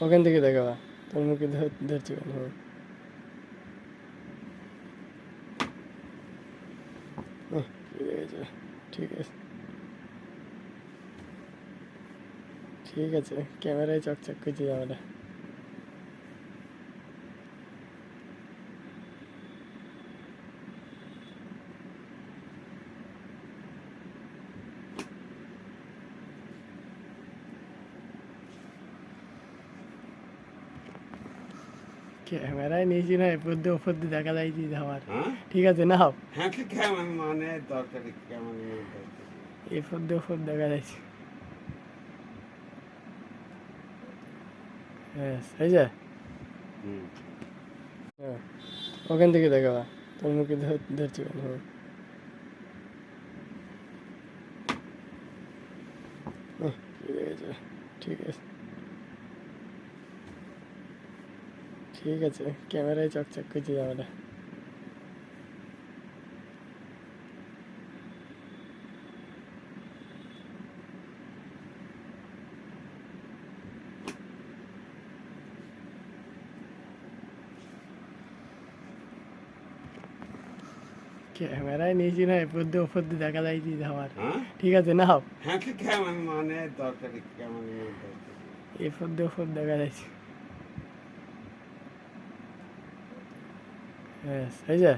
ওখান থেকে দেখাবা তোর মুখে ধরছি কেন? ঠিক আছে, ঠিক আছে, ক্যামেরায় চকচক করছে জামাটা। ক্যামেরায় নিয়েছি না, এরপর দিয়ে ওপর দিয়ে দেখা যায় যে আমার। ঠিক আছে না, হ্যাঁ কেমন মানে দরকার কেমন এরপর দিয়ে ওপর দেখা যাচ্ছে। হ্যাঁ, এই যে ওখান থেকে দেখাবা তোর মুখে ধরছি কেন? ঠিক আছে, ঠিক আছে, ক্যামেরায় চকচক করছে জামাটা। ক্যামেরায় নিয়েছি না, এরপর দিয়ে ওপর দিয়ে দেখা যায় যে আমার। ঠিক আছে না, হ্যাঁ কেমন মানে দরকার কেমন এরপর দিয়ে ওপর দেখা যাচ্ছে। হ্যাঁ, এই যে